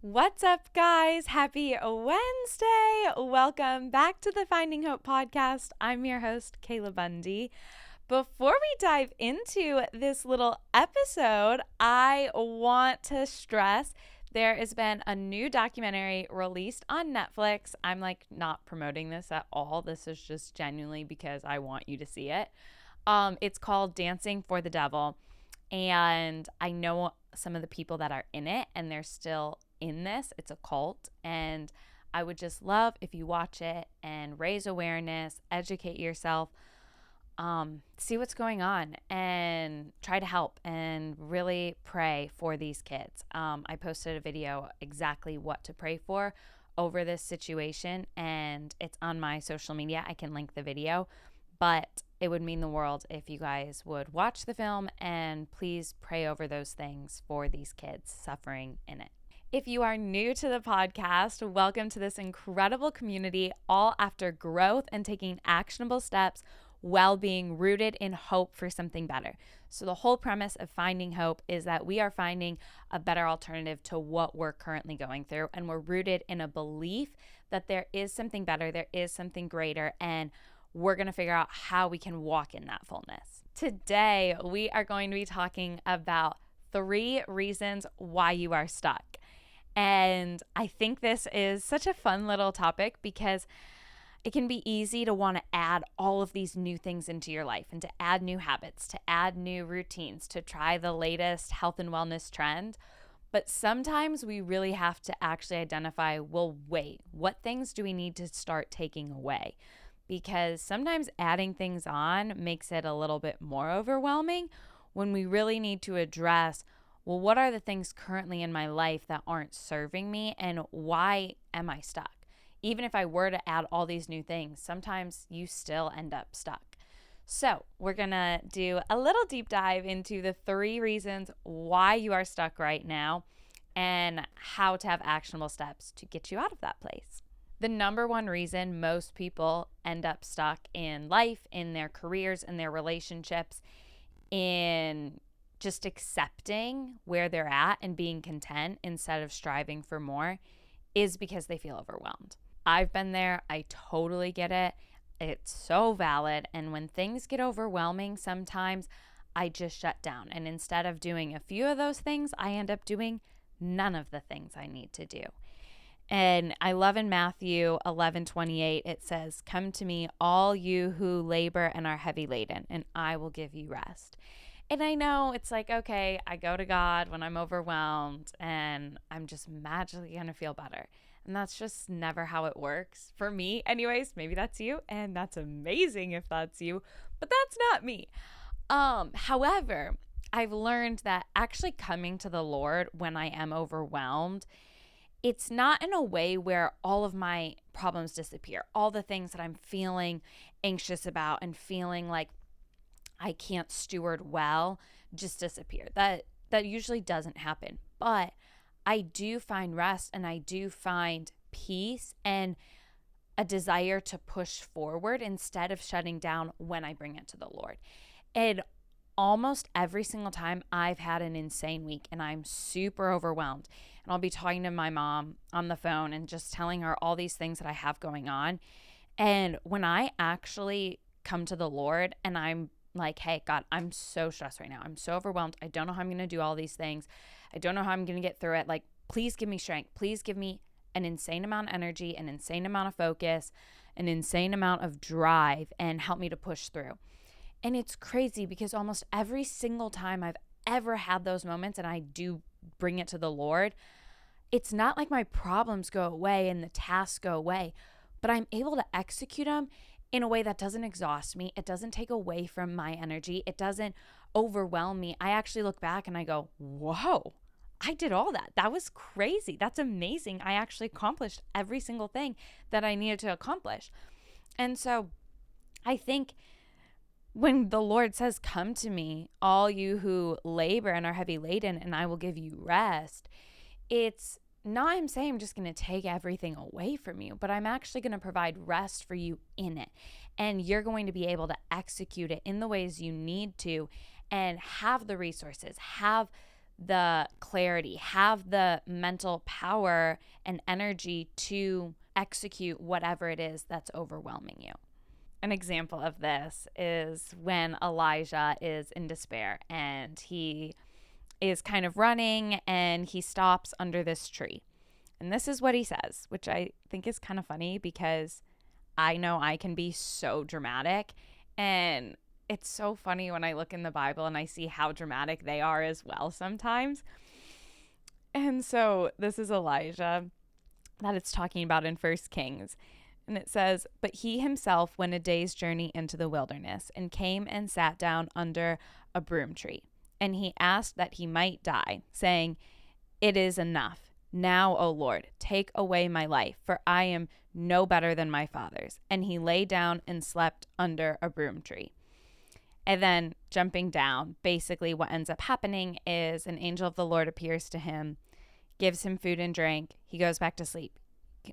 What's up, guys? Happy Wednesday. Welcome back to the Finding Hope podcast. I'm your host, Kayla Bundy. Before we dive into this little episode, I want to stress there has been a new documentary released on Netflix. I'm not promoting this at all. This is just genuinely because I want you to see it. It's called Dancing for the Devil. And I know some of the people that are in it, and they're still in this. It's a cult. And I would just love if you watch it and raise awareness, educate yourself, see what's going on, and try to help and really pray for these kids. I posted a video exactly what to pray for over this situation, and it's on my social media. I can link the video, but it would mean the world if you guys would watch the film and please pray over those things for these kids suffering in it. If you are new to the podcast, welcome to this incredible community, all after growth and taking actionable steps while being rooted in hope for something better. So the whole premise of Finding Hope is that we are finding a better alternative to what we're currently going through, and we're rooted in a belief that there is something better, there is something greater, and we're going to figure out how we can walk in that fullness. Today, we are going to be talking about 3 reasons why you are stuck. And I think this is such a fun little topic because it can be easy to want to add all of these new things into your life and to add new habits, to add new routines, to try the latest health and wellness trend. But sometimes we really have to actually identify, well, wait, what things do we need to start taking away? Because sometimes adding things on makes it a little bit more overwhelming when we really need to address, well, what are the things currently in my life that aren't serving me, and why am I stuck? Even if I were to add all these new things, sometimes you still end up stuck. So we're going to do a little deep dive into the 3 reasons why you are stuck right now and how to have actionable steps to get you out of that place. The number one reason most people end up stuck in life, in their careers, in their relationships, in just accepting where they're at and being content instead of striving for more is because they feel overwhelmed. I've been there. I totally get it. It's so valid. And when things get overwhelming, sometimes I just shut down. And instead of doing a few of those things, I end up doing none of the things I need to do. And I love in Matthew 11:28, it says, "Come to me, all you who labor and are heavy laden, and I will give you rest." And I know it's like, okay, I go to God when I'm overwhelmed and I'm just magically going to feel better. And that's just never how it works for me. Anyways, maybe that's you, and that's amazing if that's you, but that's not me. However, I've learned that actually coming to the Lord when I am overwhelmed, it's not in a way where all of my problems disappear. All the things that I'm feeling anxious about and feeling like I can't steward well just disappear. That usually doesn't happen. But I do find rest, and I do find peace and a desire to push forward instead of shutting down when I bring it to the Lord. And almost every single time I've had an insane week and I'm super overwhelmed, and I'll be talking to my mom on the phone and just telling her all these things that I have going on. And when I actually come to the Lord and I'm like, hey, God, I'm so stressed right now. I'm so overwhelmed. I don't know how I'm going to do all these things. I don't know how I'm going to get through it. Like, please give me strength. Please give me an insane amount of energy, an insane amount of focus, an insane amount of drive, and help me to push through. And it's crazy because almost every single time I've ever had those moments and I do bring it to the Lord, it's not like my problems go away and the tasks go away, but I'm able to execute them in a way that doesn't exhaust me. It doesn't take away from my energy. It doesn't overwhelm me. I actually look back and I go, whoa, I did all that. That was crazy. That's amazing. I actually accomplished every single thing that I needed to accomplish. And so I think when the Lord says, come to me, all you who labor and are heavy laden, and I will give you rest, it's not him saying I'm just going to take everything away from you, but I'm actually going to provide rest for you in it. And you're going to be able to execute it in the ways you need to and have the resources, have the clarity, have the mental power and energy to execute whatever it is that's overwhelming you. An example of this is when Elijah is in despair and he is kind of running and he stops under this tree. And this is what he says, which I think is kind of funny because I know I can be so dramatic. And it's so funny when I look in the Bible and I see how dramatic they are as well sometimes. And so this is Elijah that it's talking about in 1 Kings. And it says, "But he himself went a day's journey into the wilderness and came and sat down under a broom tree. And he asked that he might die, saying, 'It is enough. Now, O Lord, take away my life, for I am no better than my fathers.' And he lay down and slept under a broom tree." And then jumping down, basically what ends up happening is an angel of the Lord appears to him, gives him food and drink. He goes back to sleep,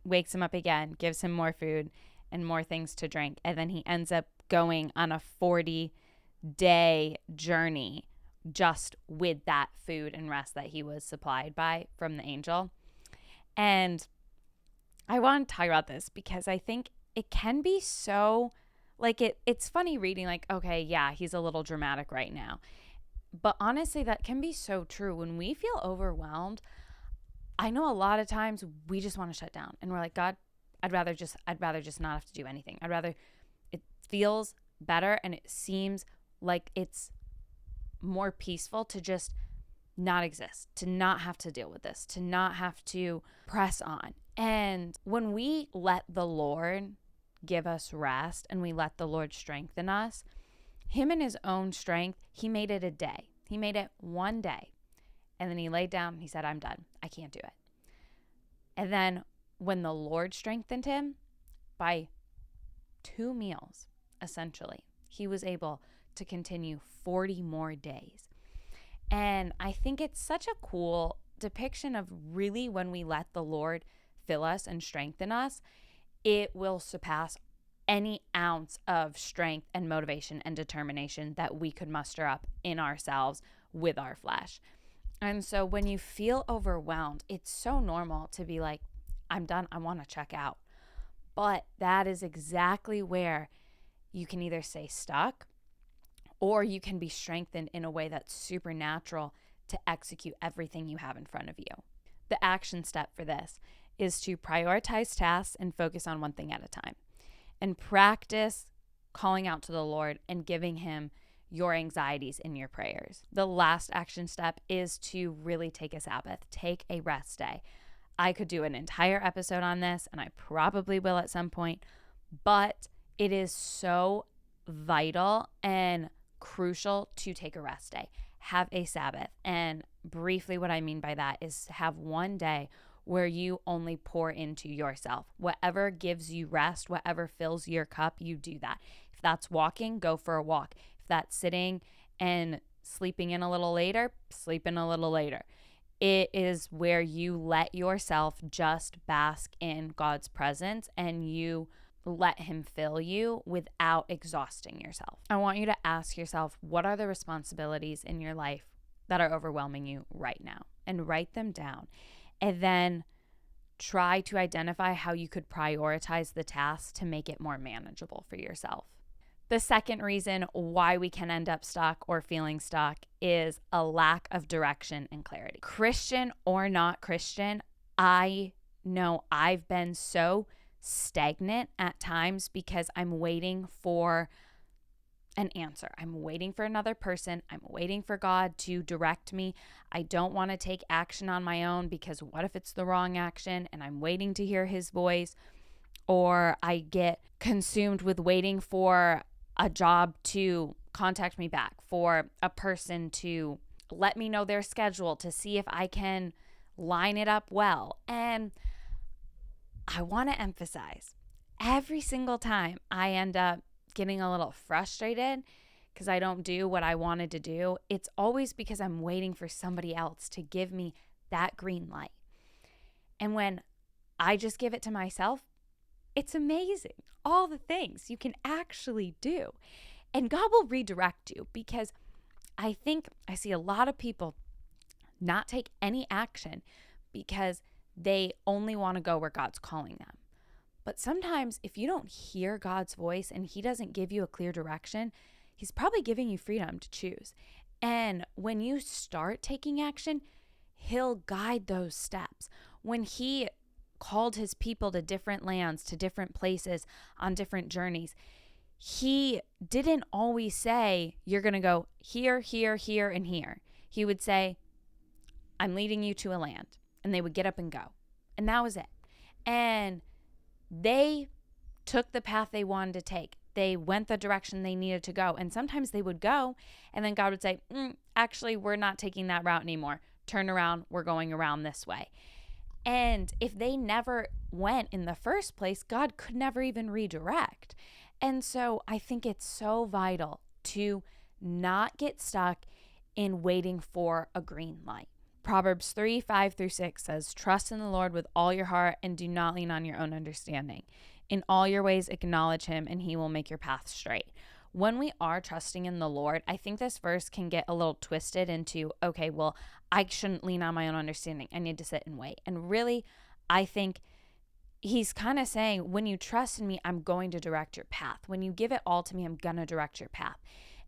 wakes him up again, gives him more food and more things to drink. And then he ends up going on a 40-day journey just with that food and rest that he was supplied by from the angel. And I want to talk about this because I think it can be so, like, it's funny reading, like, okay, yeah, he's a little dramatic right now. But honestly, that can be so true. When we feel overwhelmed, I know a lot of times we just want to shut down and we're like, God, I'd rather just not have to do anything. It feels better and it seems like it's more peaceful to just not exist, to not have to deal with this, to not have to press on. And when we let the Lord give us rest and we let the Lord strengthen us, him in his own strength, he made it a day. He made it one day. And then he laid down and he said, I'm done. I can't do it. And then when the Lord strengthened him by 2 meals, essentially, he was able to continue 40 more days. And I think it's such a cool depiction of really when we let the Lord fill us and strengthen us, it will surpass any ounce of strength and motivation and determination that we could muster up in ourselves with our flesh. And so when you feel overwhelmed, it's so normal to be like, I'm done. I want to check out. But that is exactly where you can either stay stuck or you can be strengthened in a way that's supernatural to execute everything you have in front of you. The action step for this is to prioritize tasks and focus on one thing at a time. And practice calling out to the Lord and giving him your anxieties in your prayers. The last action step is to really take a Sabbath, take a rest day. I could do an entire episode on this, and I probably will at some point, but it is so vital and crucial to take a rest day. Have a Sabbath. And briefly, what I mean by that is have one day where you only pour into yourself. Whatever gives you rest, whatever fills your cup, you do that. If that's walking, go for a walk. If that's sitting and sleeping in a little later, sleep in a little later. It is where you let yourself just bask in God's presence and you let him fill you without exhausting yourself. I want you to ask yourself, what are the responsibilities in your life that are overwhelming you right now? And write them down. And then try to identify how you could prioritize the tasks to make it more manageable for yourself. The second reason why we can end up stuck or feeling stuck is a lack of direction and clarity. Christian or not Christian, I know I've been so stagnant at times because I'm waiting for an answer. I'm waiting for another person. I'm waiting for God to direct me. I don't want to take action on my own because what if it's the wrong action and I'm waiting to hear his voice? Or I get consumed with waiting for a job to contact me back, for a person to let me know their schedule to see if I can line it up well. And I want to emphasize, every single time I end up getting a little frustrated because I don't do what I wanted to do, it's always because I'm waiting for somebody else to give me that green light. And when I just give it to myself, it's amazing. All the things you can actually do. And God will redirect you because I think I see a lot of people not take any action because they only want to go where God's calling them. But sometimes if you don't hear God's voice and he doesn't give you a clear direction, he's probably giving you freedom to choose. And when you start taking action, he'll guide those steps. When he called his people to different lands, to different places, on different journeys, he didn't always say, you're going to go here, here, here, and here. He would say, I'm leading you to a land. And they would get up and go. And that was it. And they took the path they wanted to take. They went the direction they needed to go. And sometimes they would go, and then God would say, actually, we're not taking that route anymore. Turn around. We're going around this way. And if they never went in the first place, God could never even redirect. And so I think it's so vital to not get stuck in waiting for a green light. Proverbs 3:5-6 says, trust in the Lord with all your heart and do not lean on your own understanding. In all your ways, acknowledge him and he will make your path straight. When we are trusting in the Lord, I think this verse can get a little twisted into, okay, well, I shouldn't lean on my own understanding. I need to sit and wait. And really, I think he's kind of saying, when you trust in me, I'm going to direct your path. When you give it all to me, I'm going to direct your path.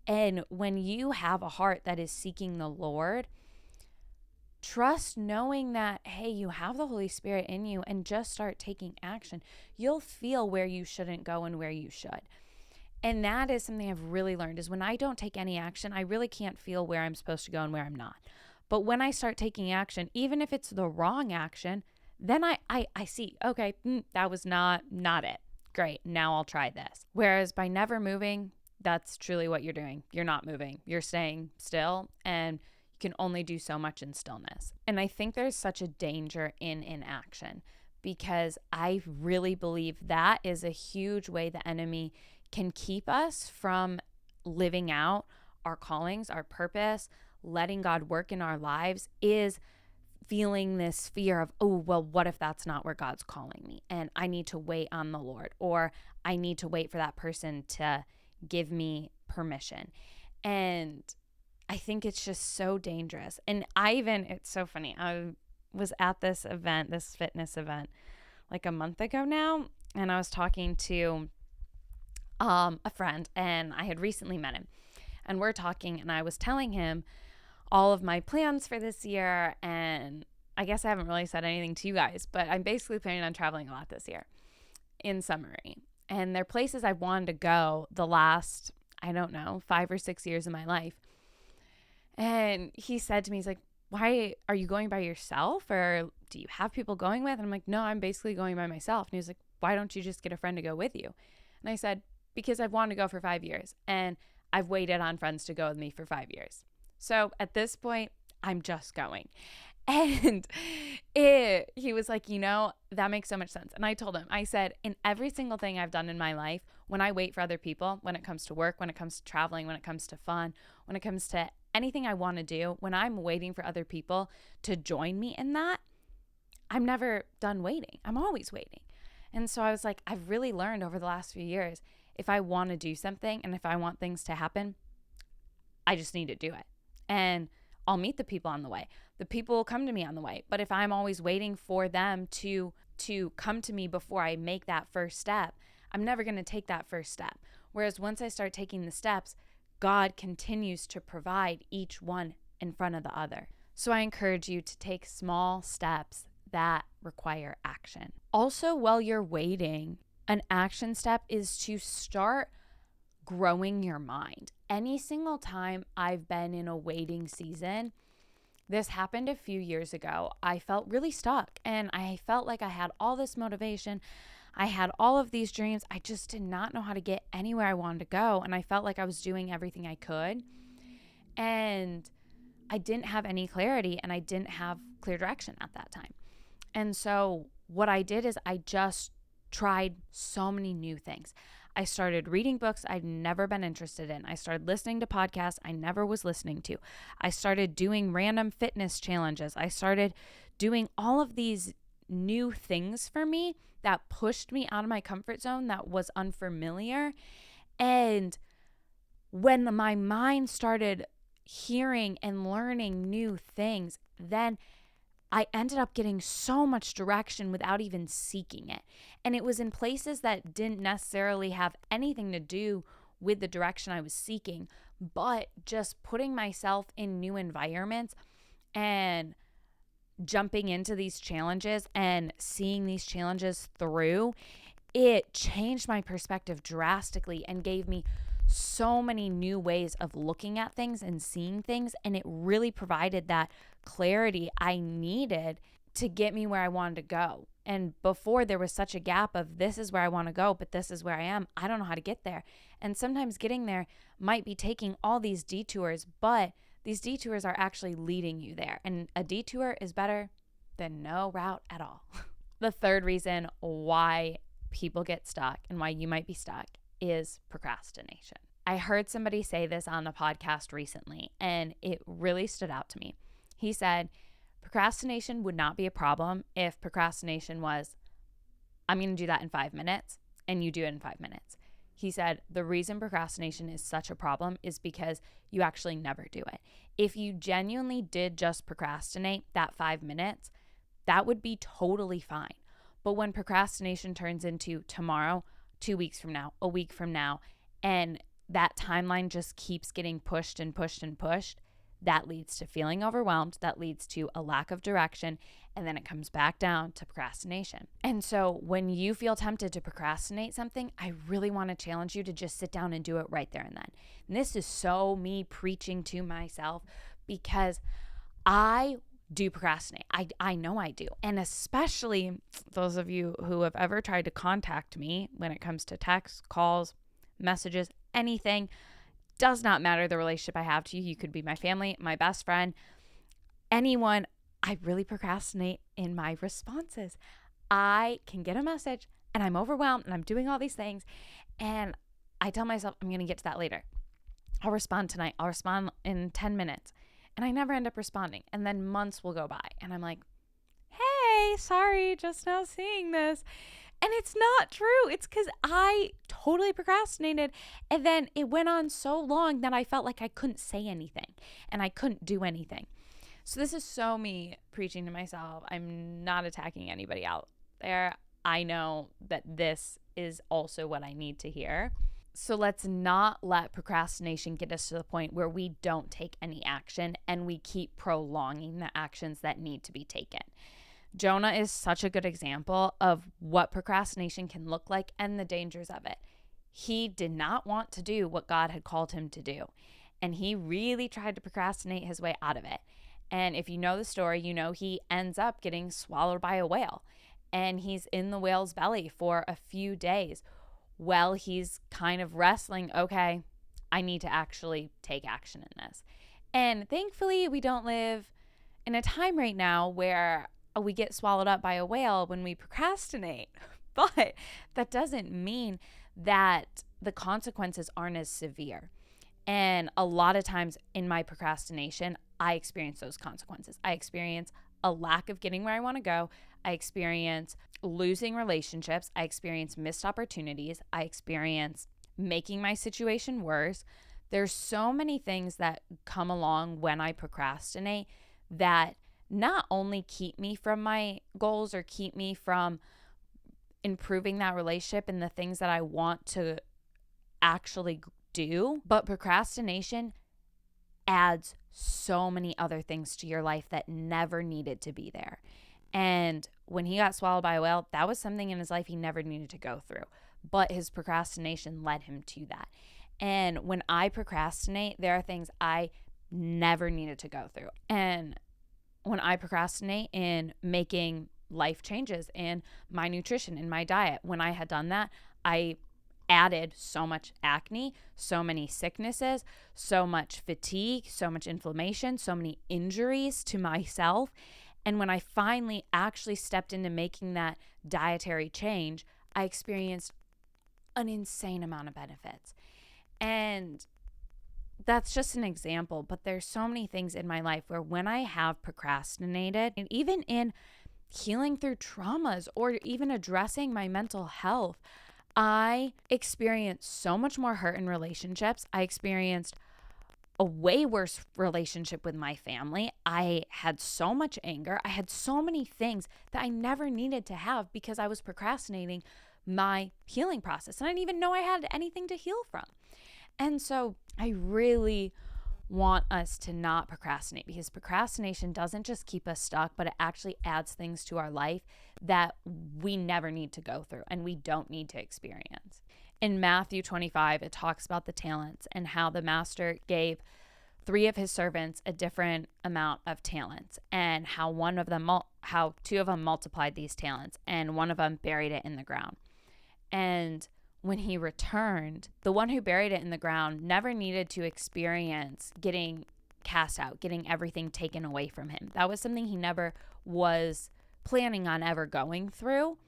And when you have a heart that is seeking the Lord, trust knowing that, hey, you have the Holy Spirit in you, and just start taking action. You'll feel where you shouldn't go and where you should. And that is something I've really learned, is when I don't take any action, I really can't feel where I'm supposed to go and where I'm not. But when I start taking action, even if it's the wrong action, then I see, okay, that was not it. Great, now I'll try this. Whereas by never moving, that's truly what you're doing. You're not moving. You're staying still, and you can only do so much in stillness. And I think there's such a danger in inaction, because I really believe that is a huge way the enemy can keep us from living out our callings, our purpose, letting God work in our lives, is feeling this fear of, oh, well, what if that's not where God's calling me? And I need to wait on the Lord, or I need to wait for that person to give me permission. And I think it's just so dangerous. And it's so funny. I was at this event, this fitness event, like a month ago now, and I was talking to a friend, and I had recently met him, and we're talking, and I was telling him all of my plans for this year. And I guess I haven't really said anything to you guys, but I'm basically planning on traveling a lot this year, in summary. And they're places I've wanted to go the last, 5 or 6 years of my life. And he said to me, he's like, why are you going by yourself, or do you have people going with? And I'm like, no, I'm basically going by myself. And he was like, why don't you just get a friend to go with you? And I said, because I've wanted to go for 5 years, and I've waited on friends to go with me for 5 years. So at this point, I'm just going. And he was like, that makes so much sense. And I told him, I said, in every single thing I've done in my life, when I wait for other people, when it comes to work, when it comes to traveling, when it comes to fun, when it comes to anything I want to do, when I'm waiting for other people to join me in that, I'm never done waiting. I'm always waiting. And so I was like, I've really learned over the last few years, if I want to do something and if I want things to happen, I just need to do it. And I'll meet the people on the way. The people will come to me on the way. But if I'm always waiting for them to come to me before I make that first step, I'm never going to take that first step. Whereas once I start taking the steps, God continues to provide each one in front of the other. So I encourage you to take small steps that require action. Also, while you're waiting, an action step is to start growing your mind. Any single time I've been in a waiting season, this happened a few years ago, I felt really stuck, and I felt like I had all this motivation. I had all of these dreams. I just did not know how to get anywhere I wanted to go. And I felt like I was doing everything I could. And I didn't have any clarity, and I didn't have clear direction at that time. And so what I did is I just tried so many new things. I started reading books I've never been interested in. I started listening to podcasts I never was listening to. I started doing random fitness challenges. I started doing all of these new things for me that pushed me out of my comfort zone, that was unfamiliar. And when my mind started hearing and learning new things, then I ended up getting so much direction without even seeking it. And it was in places that didn't necessarily have anything to do with the direction I was seeking, but just putting myself in new environments and jumping into these challenges and seeing these challenges through, it changed my perspective drastically and gave me so many new ways of looking at things and seeing things. And it really provided that clarity I needed to get me where I wanted to go. And before, there was such a gap of this is where I want to go, but this is where I am. I don't know how to get there. And sometimes getting there might be taking all these detours, but these detours are actually leading you there. And a detour is better than no route at all. The third reason why people get stuck and why you might be stuck is procrastination. I heard somebody say this on a podcast recently, and it really stood out to me. He said, procrastination would not be a problem if procrastination was, I'm going to do that in 5 minutes, and you do it in 5 minutes. He said, the reason procrastination is such a problem is because you actually never do it. If you genuinely did just procrastinate that 5 minutes, that would be totally fine. But when procrastination turns into tomorrow, 2 weeks from now, a week from now, and that timeline just keeps getting pushed and pushed and pushed, that leads to feeling overwhelmed, that leads to a lack of direction, and then it comes back down to procrastination. And so when you feel tempted to procrastinate something, I really want to challenge you to just sit down and do it right there and then. And this is so me preaching to myself because I do procrastinate. I know I do. And especially those of you who have ever tried to contact me when it comes to texts, calls, messages, anything, does not matter the relationship I have to you. You could be my family, my best friend, anyone. I really procrastinate in my responses. I can get a message and I'm overwhelmed and I'm doing all these things. And I tell myself, I'm going to get to that later. I'll respond tonight. I'll respond in 10 minutes. And I never end up responding. And then months will go by. And I'm like, hey, sorry, just now seeing this. And it's not true. It's because I totally procrastinated. And then it went on so long that I felt like I couldn't say anything and I couldn't do anything. So this is so me preaching to myself. I'm not attacking anybody out there. I know that this is also what I need to hear. So let's not let procrastination get us to the point where we don't take any action and we keep prolonging the actions that need to be taken. Jonah is such a good example of what procrastination can look like and the dangers of it. He did not want to do what God had called him to do, and he really tried to procrastinate his way out of it. And if you know the story, you know he ends up getting swallowed by a whale, and he's in the whale's belly for a few days while he's kind of wrestling, okay, I need to actually take action in this. And thankfully, we don't live in a time right now where we get swallowed up by a whale when we procrastinate. But that doesn't mean that the consequences aren't as severe. And a lot of times in my procrastination, I experience those consequences. I experience a lack of getting where I want to go. I experience losing relationships. I experience missed opportunities. I experience making my situation worse. There's so many things that come along when I procrastinate that not only keep me from my goals or keep me from improving that relationship and the things that I want to actually do, but procrastination adds so many other things to your life that never needed to be there. And when he got swallowed by a whale, that was something in his life he never needed to go through, but his procrastination led him to that. And when I procrastinate, there are things I never needed to go through. And when I procrastinate in making life changes in my nutrition, in my diet, when I had done that, I added so much acne, so many sicknesses, so much fatigue, so much inflammation, so many injuries to myself. And when I finally actually stepped into making that dietary change, I experienced an insane amount of benefits. And that's just an example, but there's so many things in my life where when I have procrastinated, and even in healing through traumas or even addressing my mental health, I experienced so much more hurt in relationships. I experienced a way worse relationship with my family. I had so much anger. I had so many things that I never needed to have because I was procrastinating my healing process. And I didn't even know I had anything to heal from. And so I really want us to not procrastinate, because procrastination doesn't just keep us stuck, but it actually adds things to our life that we never need to go through and we don't need to experience. In Matthew 25, it talks about the talents and how the master gave 3 of his servants a different amount of talents, and how how 2 of them multiplied these talents and 1 of them buried it in the ground. And when he returned, the one who buried it in the ground never needed to experience getting cast out, getting everything taken away from him. That was something he never was planning on ever going through.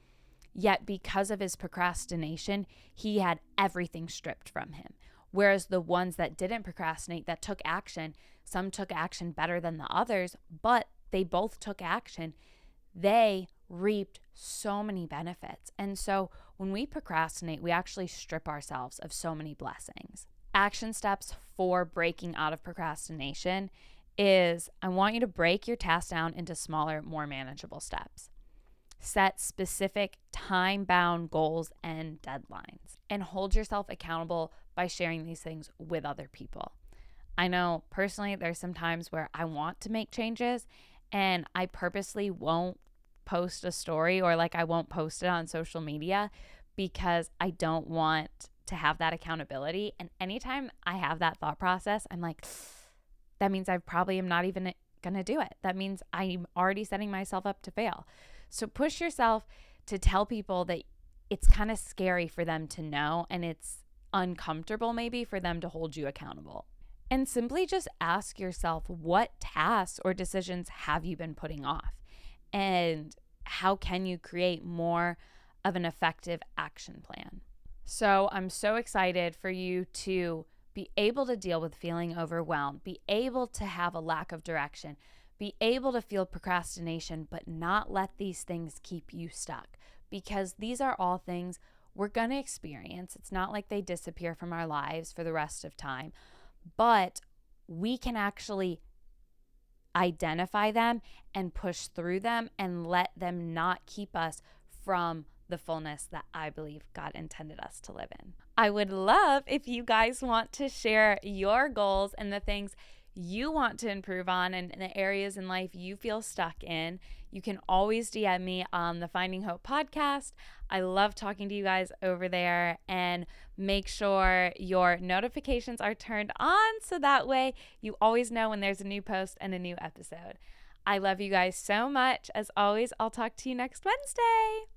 Yet because of his procrastination, he had everything stripped from him. Whereas the ones that didn't procrastinate, that took action, some took action better than the others, but they both took action. They reaped so many benefits. And so when we procrastinate, we actually strip ourselves of so many blessings. Action steps for breaking out of procrastination is, I want you to break your task down into smaller, more manageable steps. Set specific time-bound goals and deadlines, and hold yourself accountable by sharing these things with other people. I know personally there's some times where I want to make changes and I purposely won't post a story, or I won't post it on social media because I don't want to have that accountability. And anytime I have that thought process, I'm like, that means I probably am not even going to do it. That means I'm already setting myself up to fail. So push yourself to tell people that it's kind of scary for them to know, and it's uncomfortable maybe for them to hold you accountable. And simply just ask yourself, what tasks or decisions have you been putting off? And how can you create more of an effective action plan? So I'm so excited for you to be able to deal with feeling overwhelmed, be able to have a lack of direction, be able to feel procrastination, but not let these things keep you stuck, because these are all things we're going to experience. It's not like they disappear from our lives for the rest of time, but we can actually identify them and push through them and let them not keep us from the fullness that I believe God intended us to live in. I would love if you guys want to share your goals and the things you want to improve on and the areas in life you feel stuck in. You can always DM me on the Finding Hope podcast. I love talking to you guys over there, and make sure your notifications are turned on so that way you always know when there's a new post and a new episode. I love you guys so much. As always, I'll talk to you next Wednesday.